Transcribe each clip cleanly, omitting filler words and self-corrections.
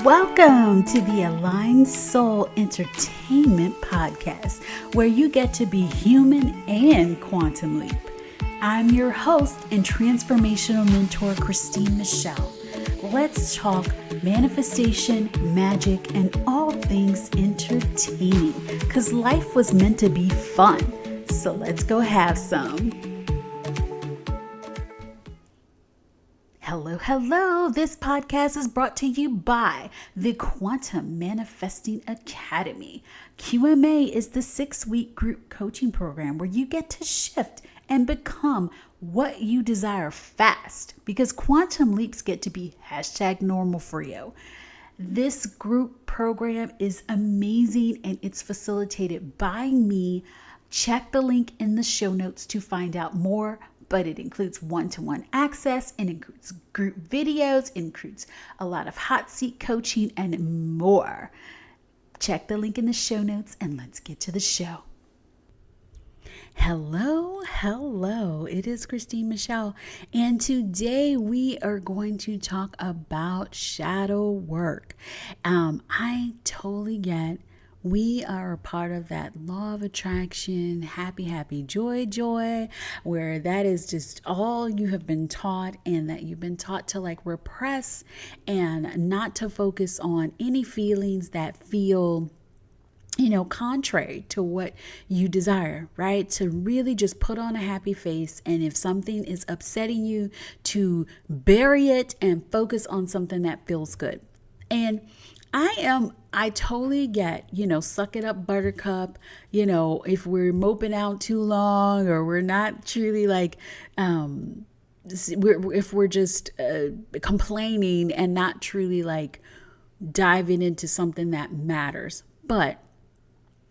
Welcome to the Aligned Soul Entertainment Podcast, where you get to be human and quantum leap. I'm your host and transformational mentor, Christine Michelle. Let's talk manifestation, magic, and all things entertaining, because life was meant to be fun. So let's go have some. Hello. This podcast is brought to you by the Quantum Manifesting Academy. QMA is the 6-week group coaching program where you get to shift and become what you desire fast, because quantum leaps get to be #normal for you. This group program is amazing and it's facilitated by me. Check the link in the show notes to find out more. But it includes one-to-one access, it includes group videos, it includes a lot of hot seat coaching and more. Check the link in the show notes and let's get to the show. Hello. It is Christine Michelle, and today we are going to talk about shadow work. I totally get we are a part of that law of attraction, happy, joy, where that is just all you have been taught, and that you've been taught to repress and not to focus on any feelings that feel contrary to what you desire, right? To really just put on a happy face. And if something is upsetting you, to bury it and focus on something that feels good. And I totally get, suck it up, buttercup, if we're moping out too long, or we're not truly if we're just complaining and not truly diving into something that matters. But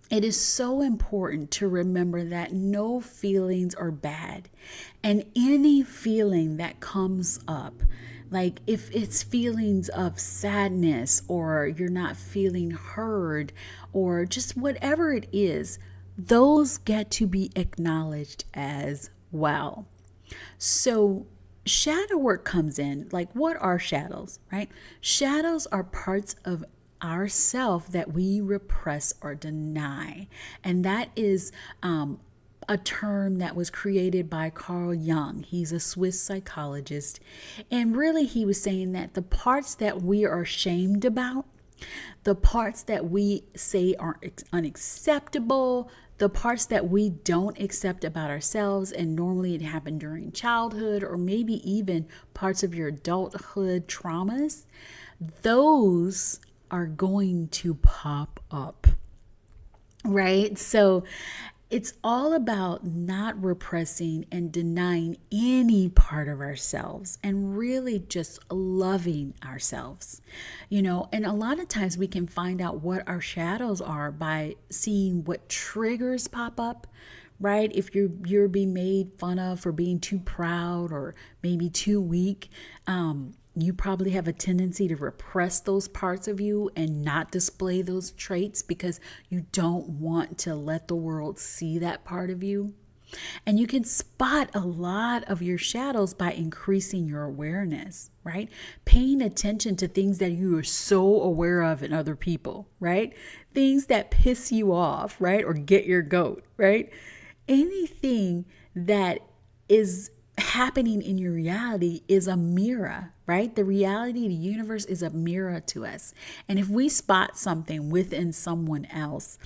it is so important to remember that no feelings are bad, and any feeling that comes up, if it's feelings of sadness, or you're not feeling heard, or just whatever it is, those get to be acknowledged as well. So shadow work comes in. What are shadows, right? Shadows are parts of ourself that we repress or deny. And that is a term that was created by Carl Jung. He's a Swiss psychologist. And really he was saying that the parts that we are ashamed about, the parts that we say are unacceptable, the parts that we don't accept about ourselves, and normally it happened during childhood or maybe even parts of your adulthood traumas, those are going to pop up, right? So it's all about not repressing and denying any part of ourselves, and really just loving ourselves, and a lot of times we can find out what our shadows are by seeing what triggers pop up, right? If you're being made fun of for being too proud or maybe too weak, you probably have a tendency to repress those parts of you and not display those traits because you don't want to let the world see that part of you. And you can spot a lot of your shadows by increasing your awareness, right? Paying attention to things that you are so aware of in other people, right? Things that piss you off, right? Or get your goat, right? Anything that is happening in your reality is a mirror, right? The reality of the universe is a mirror to us. And if we spot something within someone else,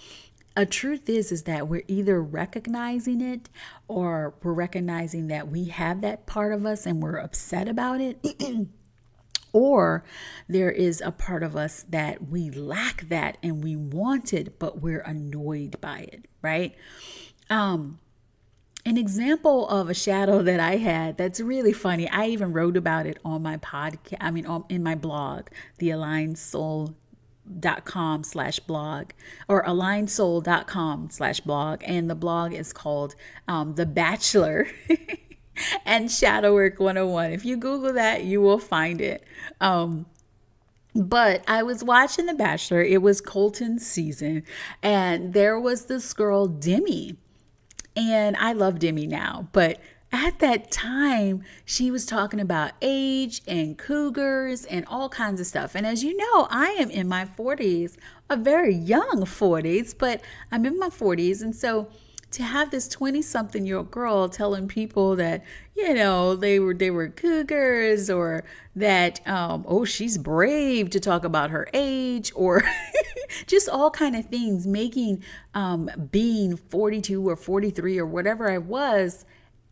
a truth is that we're either recognizing it, or we're recognizing that we have that part of us and we're upset about it. Or there is a part of us that we lack that and we want it, but we're annoyed by it, right? An example of a shadow that I had that's really funny, I even wrote about it on my podcast, in my blog, the alignedsoul.com/blog, or alignedsoul.com/blog. And the blog is called The Bachelor and Shadow Work 101. If you Google that, you will find it. But I was watching The Bachelor. It was Colton's season, and there was this girl, Demi. And I love Demi now, but at that time, she was talking about age and cougars and all kinds of stuff. And as you know, I am in my 40s, a very young 40s, but I'm in my 40s. And so to have this 20-something-year-old girl telling people that, they were cougars, or that, oh, she's brave to talk about her age, or just all kind of things, making being 42 or 43 or whatever I was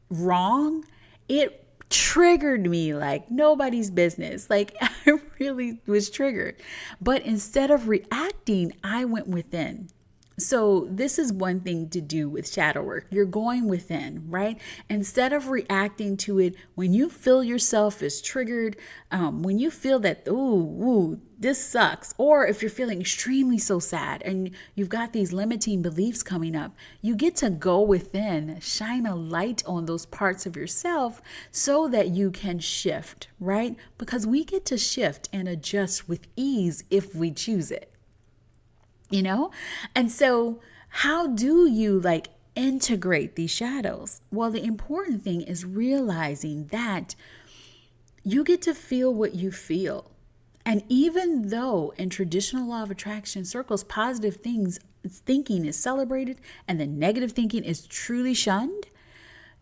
wrong, it triggered me like nobody's business. Like I really was triggered. But instead of reacting, I went within. So this is one thing to do with shadow work. You're going within, right? Instead of reacting to it, when you feel yourself is triggered, when you feel that, ooh, this sucks, or if you're feeling extremely so sad and you've got these limiting beliefs coming up, you get to go within, shine a light on those parts of yourself so that you can shift, right? Because we get to shift and adjust with ease if we choose it. And so how do you integrate these shadows? Well, the important thing is realizing that you get to feel what you feel. And even though in traditional law of attraction circles, positive thinking is celebrated and the negative thinking is truly shunned,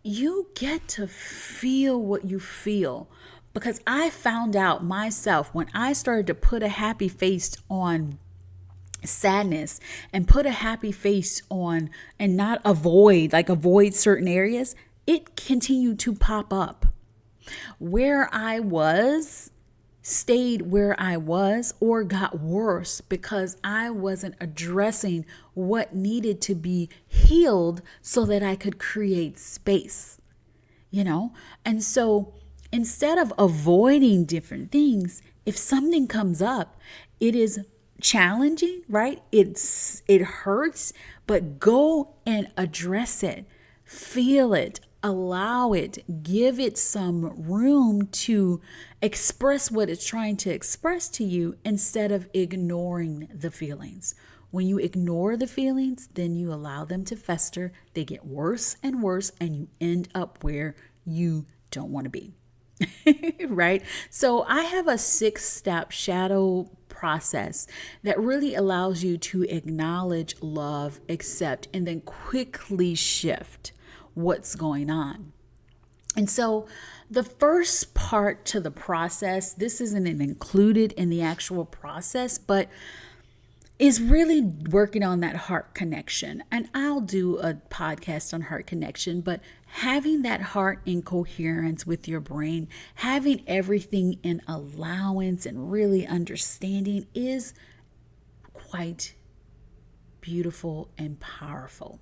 you get to feel what you feel. Because I found out myself when I started to put a happy face on sadness and put a happy face on and not avoid certain areas, it continued to pop up. Where I was stayed where I was or got worse because I wasn't addressing what needed to be healed so that I could create space, And so instead of avoiding different things, if something comes up, it is challenging, right? It hurts, but go and address it. Feel it, allow it, give it some room to express what it's trying to express to you instead of ignoring the feelings. When you ignore the feelings, then you allow them to fester. They get worse and worse, and you end up where you don't want to be. Right? So I have a 6-step shadow process that really allows you to acknowledge, love, accept, and then quickly shift what's going on. And so the first part to the process, this isn't included in the actual process, but is really working on that heart connection. And I'll do a podcast on heart connection, but having that heart in coherence with your brain, having everything in allowance and really understanding is quite beautiful and powerful.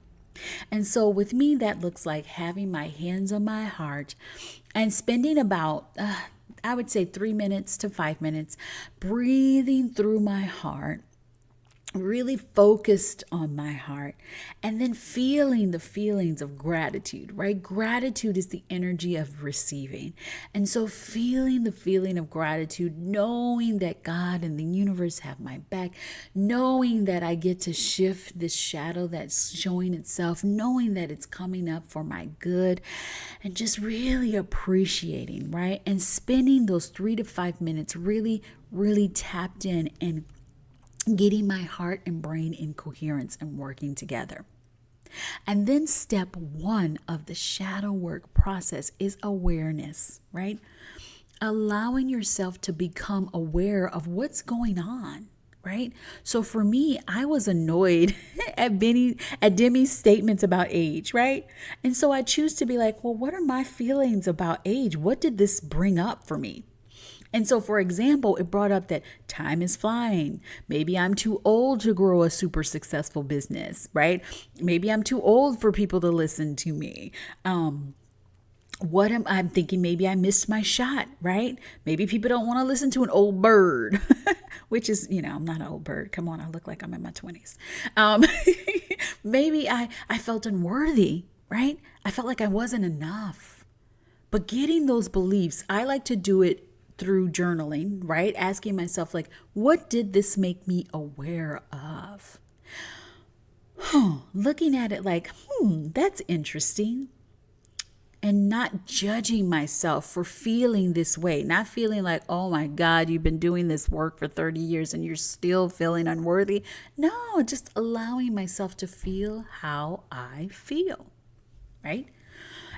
And so with me, that looks like having my hands on my heart and spending about, I would say 3 minutes to 5 minutes, breathing through my heart, really focused on my heart, and then feeling the feelings of gratitude, right? Gratitude is the energy of receiving. And so feeling the feeling of gratitude, knowing that God and the universe have my back, knowing that I get to shift this shadow that's showing itself, knowing that it's coming up for my good, and just really appreciating, right? And spending those 3 to 5 minutes really, really tapped in and getting my heart and brain in coherence and working together. And then step 1 of the shadow work process is awareness, right? Allowing yourself to become aware of what's going on, right? So for me, I was annoyed at Demi's statements about age, right? And so I choose to be like, well, what are my feelings about age? What did this bring up for me? And so, for example, it brought up that time is flying. Maybe I'm too old to grow a super successful business, right? Maybe I'm too old for people to listen to me. I'm thinking maybe I missed my shot, right? Maybe people don't want to listen to an old bird, which is, I'm not an old bird. Come on, I look like I'm in my 20s. Maybe I felt unworthy, right? I felt like I wasn't enough. But getting those beliefs, I like to do it through journaling, right? Asking myself, what did this make me aware of? Looking at it that's interesting. and not judging myself for feeling this way, not feeling like, oh my God, you've been doing this work for 30 years and you're still feeling unworthy. No, just allowing myself to feel how I feel, right?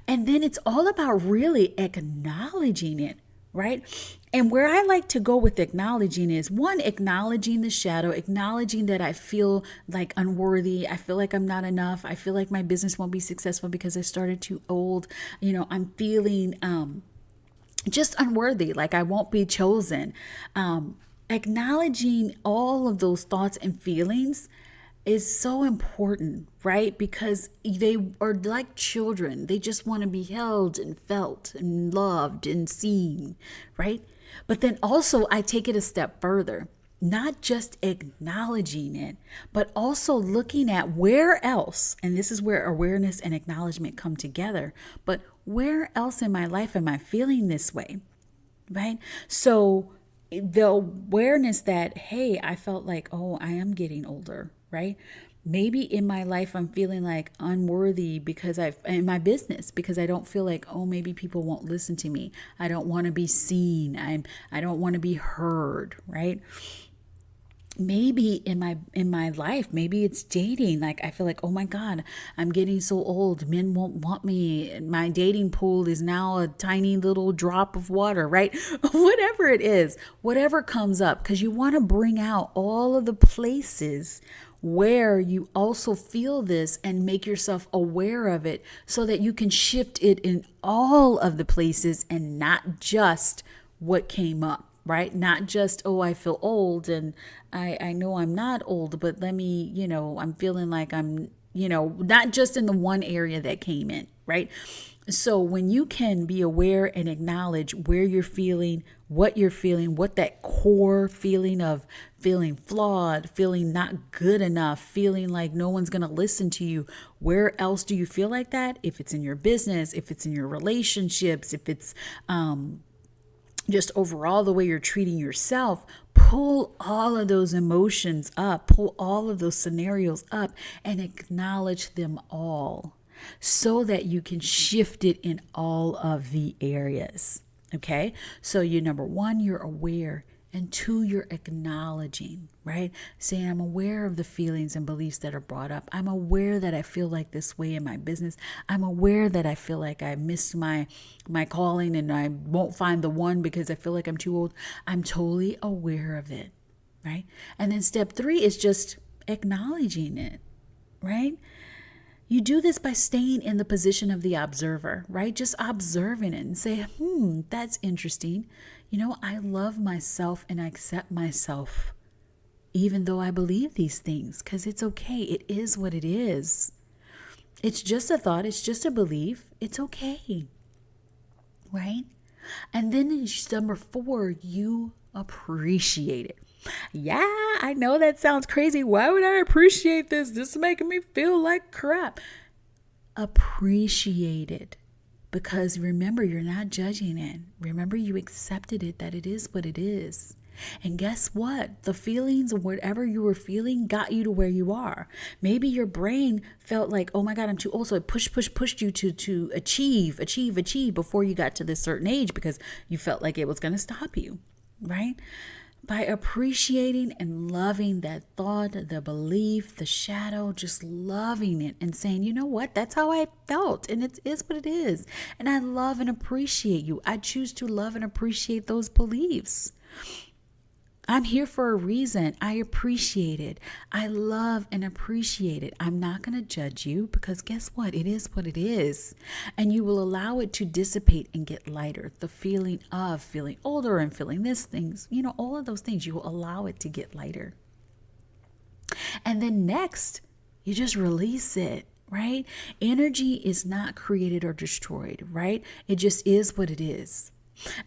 And then it's all about really acknowledging it, right? And where I like to go with acknowledging is one, acknowledging the shadow, acknowledging that I feel like unworthy. I feel like I'm not enough. I feel like my business won't be successful because I started too old. I'm feeling just unworthy, like I won't be chosen. Acknowledging all of those thoughts and feelings is so important, right? Because they are like children. They just want to be held and felt and loved and seen, right? But then also I take it a step further, not just acknowledging it, but also looking at where else, and this is where awareness and acknowledgement come together, but where else in my life am I feeling this way, right? So the awareness that, hey, I felt like, oh, I am getting older, right? Maybe in my life, I'm feeling like unworthy because in my business, because I don't feel like, oh, maybe people won't listen to me. I don't want to be seen. I don't want to be heard, right? Maybe in my life, maybe it's dating. Like I feel like, oh my God, I'm getting so old. Men won't want me. My dating pool is now a tiny little drop of water, right? Whatever it is, whatever comes up, because you want to bring out all of the places where you also feel this and make yourself aware of it so that you can shift it in all of the places and not just what came up. Right? Not just, oh, I feel old and I know I'm not old, but let me, I'm feeling like I'm, not just in the one area that came in, right? So when you can be aware and acknowledge where you're feeling, what that core feeling of feeling flawed, feeling not good enough, feeling like no one's going to listen to you, where else do you feel like that? If it's in your business, if it's in your relationships, if it's, just overall the way you're treating yourself, pull all of those emotions up, pull all of those scenarios up and acknowledge them all so that you can shift it in all of the areas. Okay. So number one, you're aware. And two, you're acknowledging, right? Saying, I'm aware of the feelings and beliefs that are brought up. I'm aware that I feel like this way in my business. I'm aware that I feel like I missed my calling and I won't find the one because I feel like I'm too old. I'm totally aware of it, right? And then step three is just acknowledging it, right? You do this by staying in the position of the observer, right? Just observing it and say, that's interesting. I love myself and I accept myself, even though I believe these things, because it's okay. It is what it is. It's just a thought. It's just a belief. It's okay, right? And then in number four, you appreciate it. Yeah, I know that sounds crazy. Why would I appreciate this? This is making me feel like crap. Appreciate it. Because remember, you're not judging it. Remember, you accepted it, that it is what it is. And guess what? The feelings of whatever you were feeling got you to where you are. Maybe your brain felt like, oh my God, I'm too old. So it pushed you to achieve before you got to this certain age because you felt like it was going to stop you, right? By appreciating and loving that thought, the belief, the shadow, just loving it and saying, you know what, that's how I felt and it is what it is. And I love and appreciate you. I choose to love and appreciate those beliefs. I'm here for a reason. I appreciate it. I love and appreciate it. I'm not going to judge you because guess what? It is what it is. And you will allow it to dissipate and get lighter. The feeling of feeling older and feeling this things, all of those things, you will allow it to get lighter. And then next, you just release it, right? Energy is not created or destroyed, right? It just is what it is.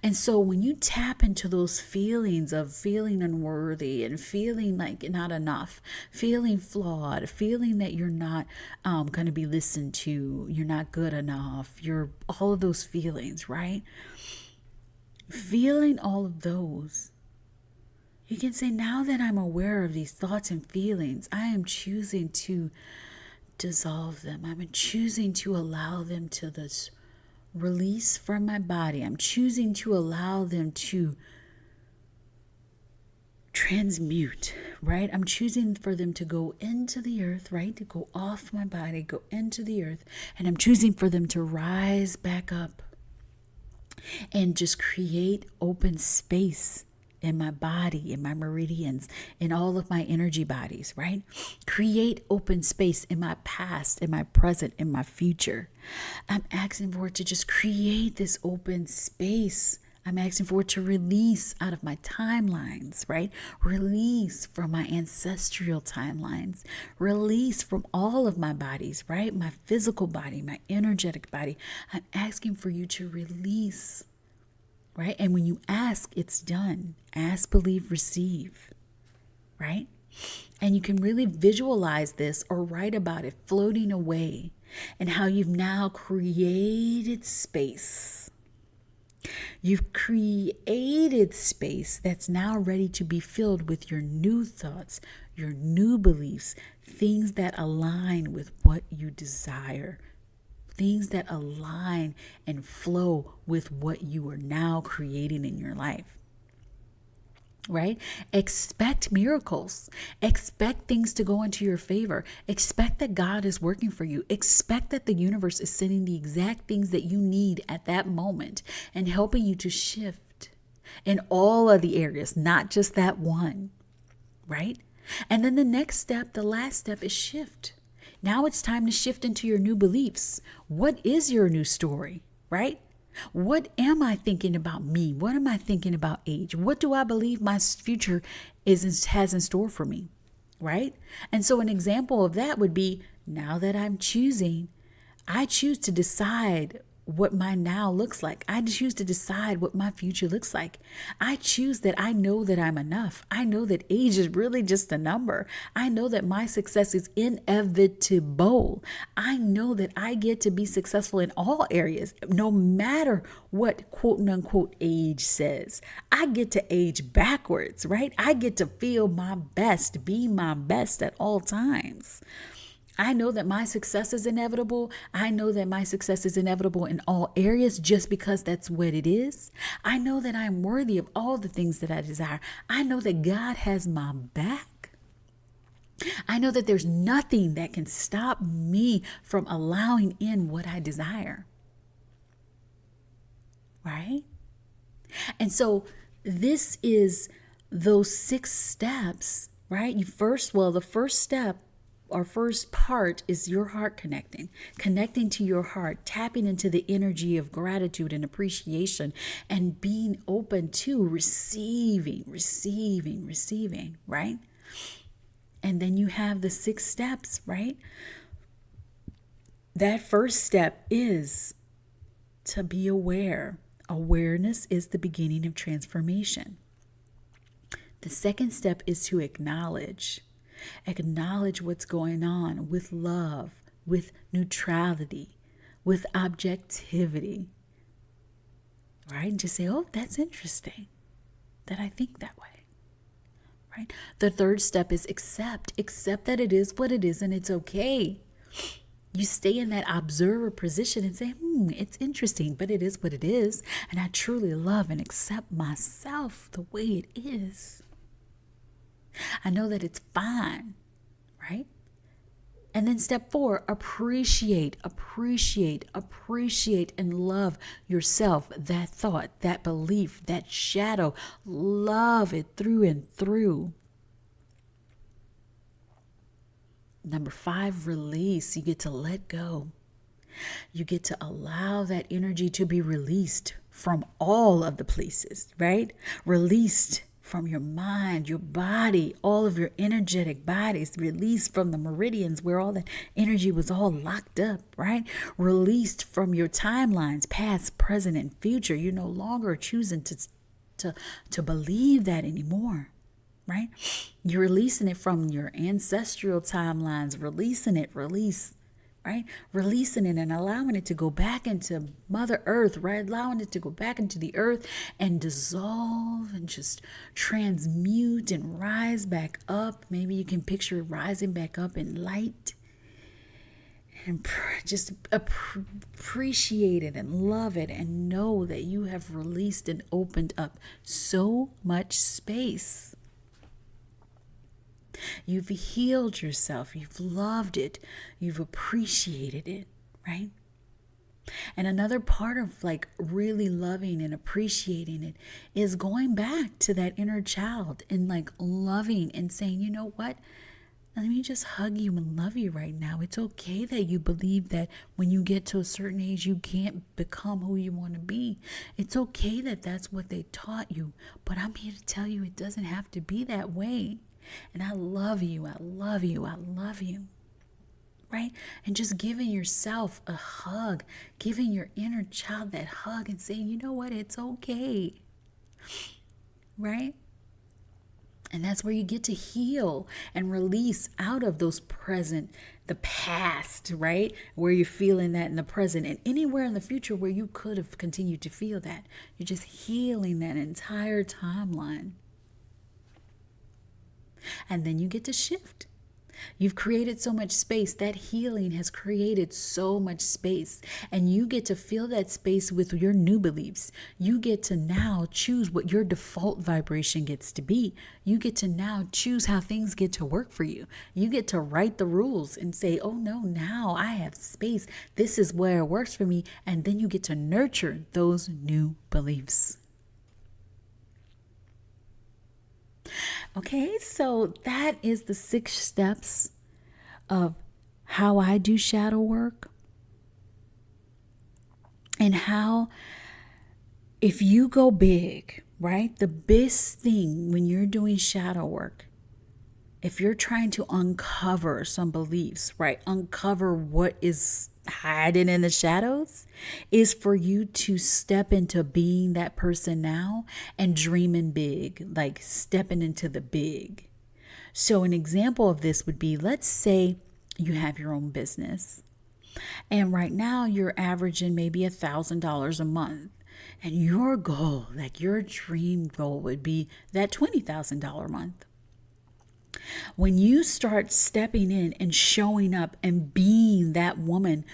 And so when you tap into those feelings of feeling unworthy and feeling like not enough, feeling flawed, feeling that you're not going to be listened to, you're not good enough, you're all of those feelings, right? Feeling all of those, you can say, now that I'm aware of these thoughts and feelings, I am choosing to dissolve them. I'm choosing to allow them to this release from my body. I'm choosing to allow them to transmute, right? I'm choosing for them to go into the earth, right? To go off my body, go into the earth. And I'm choosing for them to rise back up and just create open space in my body, in my meridians, in all of my energy bodies, right? Create open space in my past, in my present, in my future. I'm asking for it to just create this open space. I'm asking for it to release out of my timelines, right? Release from my ancestral timelines. Release from all of my bodies, right? My physical body, my energetic body. I'm asking for you to release, right? And when you ask, it's done. Ask, believe, receive, right? And you can really visualize this or write about it floating away and how you've now created space. You've created space that's now ready to be filled with your new thoughts, your new beliefs, things that align with what you desire, things that align and flow with what you are now creating in your life. Right? Expect miracles. Expect things to go into your favor. Expect that God is working for you. Expect that the universe is sending the exact things that you need at that moment and helping you to shift in all of the areas, not just that one. Right? And then the next step, the last step is shift. Now it's time to shift into your new beliefs. What is your new story? Right? What am I thinking about me? What am I thinking about age? What do I believe my future has in store for me? Right? And so an example of that would be, now that I choose to decide what my now looks like. I choose to decide what my future looks like. I choose that I know that I'm enough. I know that age is really just a number. I know that my success is inevitable. I know that I get to be successful in all areas, no matter what quote unquote age says. I get to age backwards, right? I get to feel my best, be my best at all times. I know that my success is inevitable. I know that my success is inevitable in all areas just because that's what it is. I know that I'm worthy of all the things that I desire. I know that God has my back. I know that there's nothing that can stop me from allowing in what I desire. Right? And so this is those 6 steps, right? The first step, our first part is your heart connecting to your heart, tapping into the energy of gratitude and appreciation and being open to receiving, right? And then you have the 6 steps, right? That first step is to be aware. Awareness is the beginning of transformation. The second step is to acknowledge. Acknowledge what's going on with love, with neutrality, with objectivity. Right? And just say, oh, that's interesting that I think that way. Right? The third step is accept. Accept that it is what it is and it's okay. You stay in that observer position and say, it's interesting, but it is what it is. And I truly love and accept myself the way it is. I know that it's fine, right? And then step 4, appreciate and love yourself, that thought, that belief, that shadow. Love it through and through. Number 5, release. You get to let go. You get to allow that energy to be released from all of the places, right? Released from your mind, your body, all of your energetic bodies, released from the meridians where all that energy was all locked up, right? Released from your timelines, past, present, and future. You're no longer choosing to believe that anymore, right? You're releasing it from your ancestral timelines, right? Releasing it and allowing it to go back into Mother Earth, right? Allowing it to go back into the earth and dissolve and just transmute and rise back up. Maybe you can picture it rising back up in light and just appreciate it and love it and know that you have released and opened up so much space. You've healed yourself. You've loved it. You've appreciated it, right? And another part of like really loving and appreciating it is going back to that inner child and like loving and saying, you know what? Let me just hug you and love you right now. It's okay that you believe that when you get to a certain age, you can't become who you want to be. It's okay that that's what they taught you. But I'm here to tell you it doesn't have to be that way. And I love you. I love you. I love you. Right? And just giving yourself a hug, giving your inner child that hug and saying, you know what? It's okay. Right? And that's where you get to heal and release out of those the past, right? Where you're feeling that in the present and anywhere in the future where you could have continued to feel that. You're just healing that entire timeline. And then you get to shift. You've created so much space. That healing has created so much space. And you get to fill that space with your new beliefs. You get to now choose what your default vibration gets to be. You get to now choose how things get to work for you. You get to write the rules and say, oh no, now I have space. This is where it works for me. And then you get to nurture those new beliefs. Okay, so that is the 6 steps of how I do shadow work and how if you go big, right? The best thing when you're doing shadow work, if you're trying to uncover some beliefs, right? Uncover what is hiding in the shadows is for you to step into being that person now and dreaming big, like stepping into the big. So an example of this would be, let's say you have your own business and right now you're averaging maybe $1,000 a month. And your goal, like your dream goal would be that $20,000 a month. When you start stepping in and showing up and being that woman,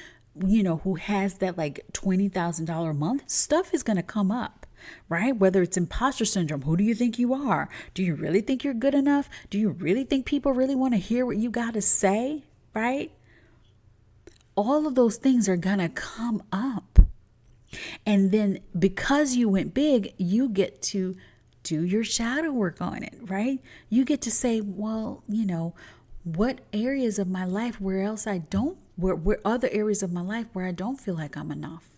you know, who has that like $20,000 a month, stuff is going to come up, right? Whether it's imposter syndrome, who do you think you are? Do you really think you're good enough? Do you really think people really want to hear what you got to say, right? All of those things are going to come up. And then because you went big, you get to do your shadow work on it, right? You get to say, well, you know, what areas of my life where other areas of my life where I don't feel like I'm enough?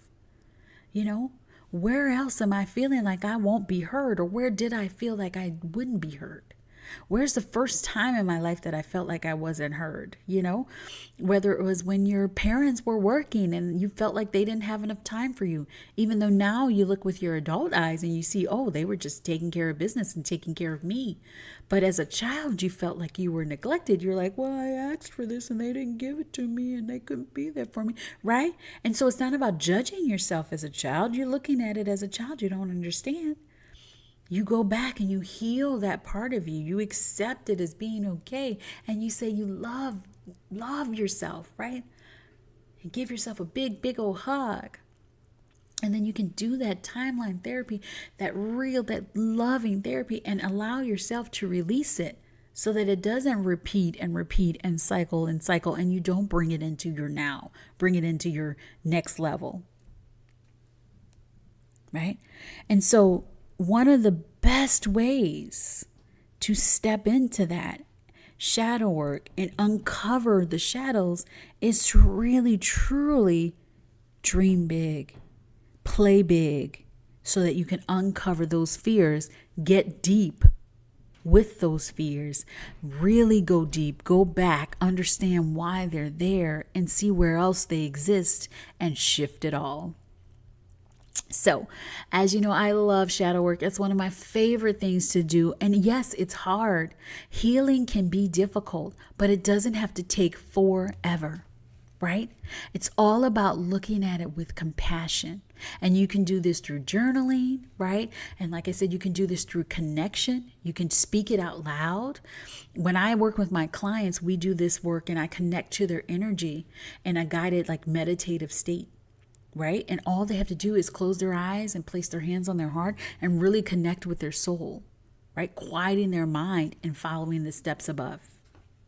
You know, where else am I feeling like I won't be heard? Or where did I feel like I wouldn't be heard? Where's the first time in my life that I felt like I wasn't heard? You know, whether it was when your parents were working and you felt like they didn't have enough time for you, even though now you look with your adult eyes and you see, oh, they were just taking care of business and taking care of me. But as a child, you felt like you were neglected. You're like, well, I asked for this and they didn't give it to me and they couldn't be there for me, right? And so it's not about judging yourself as a child. You're looking at it as a child you don't understand. You go back and you heal that part of you. You accept it as being okay. And you say you love yourself, right? And give yourself a big, big old hug. And then you can do that timeline therapy, that loving therapy, and allow yourself to release it so that it doesn't repeat and cycle and you don't bring it into your now, bring it into your next level, right? And so one of the best ways to step into that shadow work and uncover the shadows is to really, truly dream big, play big, so that you can uncover those fears, get deep with those fears, really go deep, go back, understand why they're there, and see where else they exist and shift it all. So, as you know, I love shadow work. It's one of my favorite things to do. And yes, it's hard. Healing can be difficult, but it doesn't have to take forever. right? It's all about looking at it with compassion. And you can do this through journaling, right? And like I said, you can do this through connection. You can speak it out loud. When I work with my clients, we do this work and I connect to their energy in a guided, like meditative state, right? And all they have to do is close their eyes and place their hands on their heart and really connect with their soul, right? Quieting their mind and following the steps above.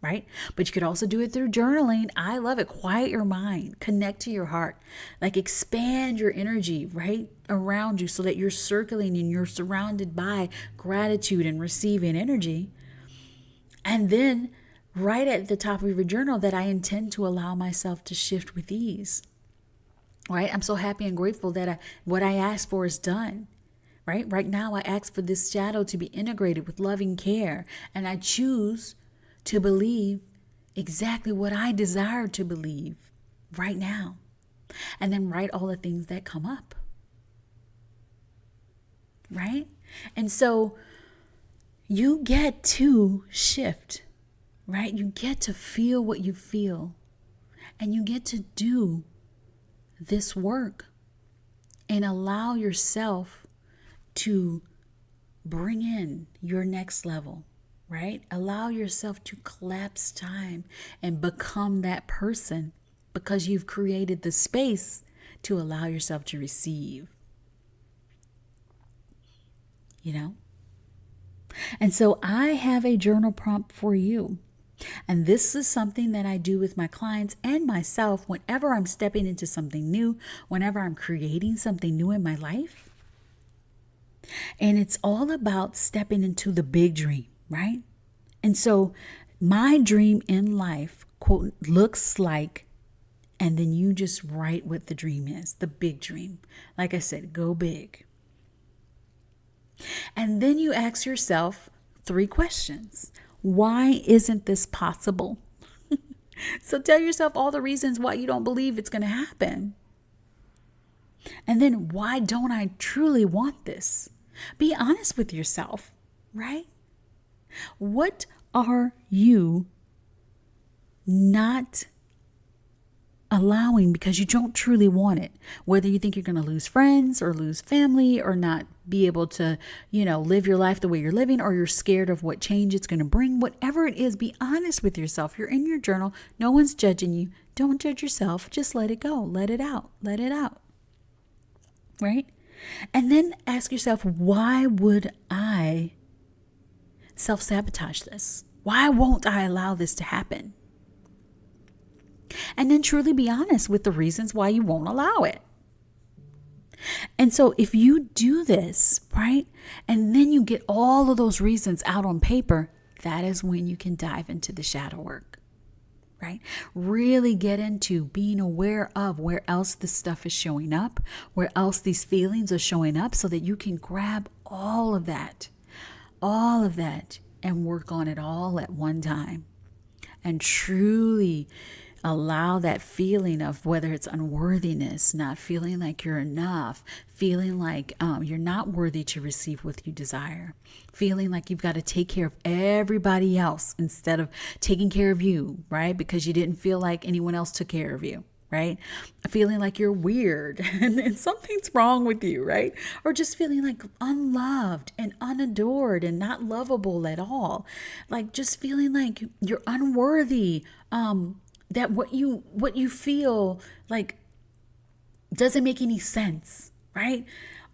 Right? But you could also do it through journaling. I love it. Quiet your mind, connect to your heart, like expand your energy right around you so that you're circling and you're surrounded by gratitude and receiving energy. And then write at the top of your journal that I intend to allow myself to shift with ease. Right? I'm so happy and grateful that what I asked for is done. Right now, I ask for this shadow to be integrated with loving care, and I choose to believe exactly what I desire to believe right now. And then write all the things that come up. Right? And so you get to shift, right? You get to feel what you feel. And you get to do this work and allow yourself to bring in your next level. Right? Allow yourself to collapse time and become that person because you've created the space to allow yourself to receive. You know? And so I have a journal prompt for you. And this is something that I do with my clients and myself whenever I'm stepping into something new, whenever I'm creating something new in my life. And it's all about stepping into the big dream. Right? And so my dream in life, quote, looks like, and then you just write what the dream is, the big dream. Like I said, go big. And then you ask yourself 3 questions. Why isn't this possible? So tell yourself all the reasons why you don't believe it's going to happen. And then why don't I truly want this? Be honest with yourself, right? What are you not allowing because you don't truly want it? Whether you think you're going to lose friends or lose family or not be able to, live your life the way you're living, or you're scared of what change it's going to bring, whatever it is, be honest with yourself. You're in your journal. No one's judging you. Don't judge yourself. Just let it go. Let it out. Let it out. Right? And then ask yourself, why would I self-sabotage this? Why won't I allow this to happen? And then truly be honest with the reasons why you won't allow it. And so if you do this, right, and then you get all of those reasons out on paper, that is when you can dive into the shadow work, right? Really get into being aware of where else this stuff is showing up, where else these feelings are showing up, so that you can grab all of that, and work on it all at one time. And truly allow that feeling of whether it's unworthiness, not feeling like you're enough, feeling like you're not worthy to receive what you desire, feeling like you've got to take care of everybody else instead of taking care of you, right? Because you didn't feel like anyone else took care of you. Right? Feeling like you're weird and something's wrong with you, right? Or just feeling like unloved and unadored and not lovable at all. Like just feeling like you're unworthy, that what you feel like doesn't make any sense, right?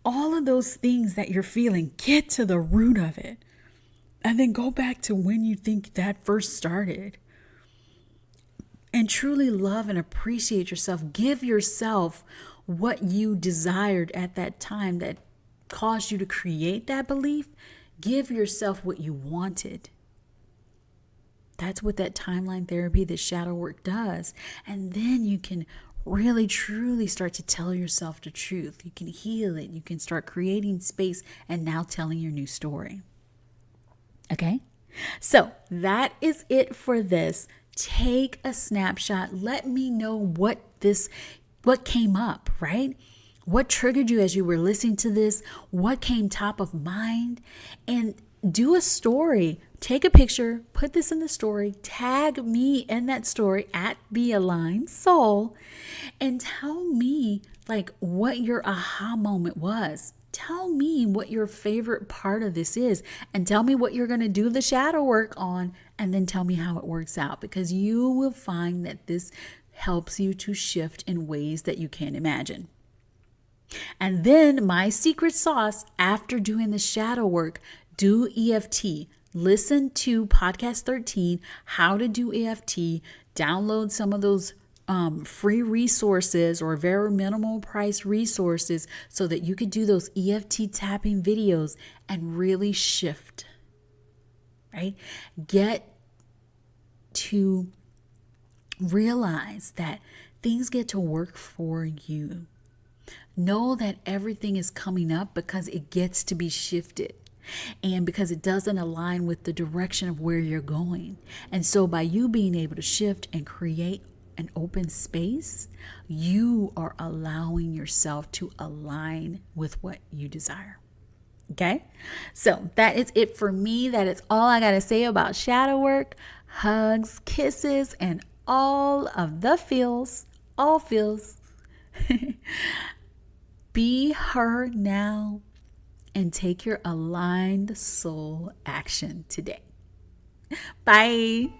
All of those things that you're feeling, get to the root of it. And then go back to when you think that first started. And truly love and appreciate yourself. Give yourself what you desired at that time that caused you to create that belief. Give yourself what you wanted. That's what that timeline therapy, the shadow work does. And then you can really, truly start to tell yourself the truth. You can heal it. You can start creating space and now telling your new story. Okay? So that is it for this. Take a snapshot. Let me know what came up, right? What triggered you as you were listening to this? What came top of mind? And do a story. Take a picture, put this in the story, tag me in that story at The Aligned Soul, and tell me like what your aha moment was. Tell me what your favorite part of this is, and tell me what you're going to do the shadow work on, and then tell me how it works out, because you will find that this helps you to shift in ways that you can't imagine. And then my secret sauce after doing the shadow work, do EFT. Listen to podcast 13, how to do EFT, download some of those free resources or very minimal price resources so that you could do those EFT tapping videos and really shift, right? Get to realize that things get to work for you. Know that everything is coming up because it gets to be shifted. And because it doesn't align with the direction of where you're going. And so by you being able to shift and create an open space, you are allowing yourself to align with what you desire. Okay? So that is it for me. That is all I got to say about shadow work, hugs, kisses, and all of the feels, all feels. Be her now. And take your aligned soul action today. Bye.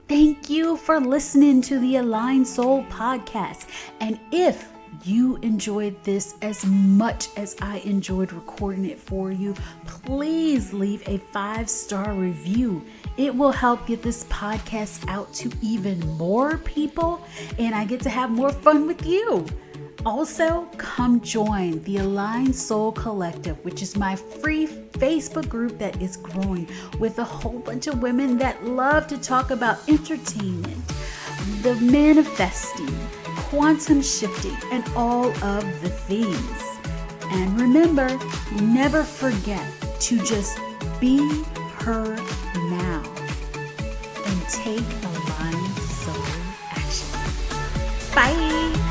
Thank you for listening to the Aligned Soul podcast. And if you enjoyed this as much as I enjoyed recording it for you, please leave a 5-star review. It will help get this podcast out to even more people, and I get to have more fun with you. Also, come join the Aligned Soul Collective, which is my free Facebook group that is growing with a whole bunch of women that love to talk about entertainment, the manifesting, quantum shifting, and all of the things. And remember, never forget to just be her now and take aligned soul action. Bye.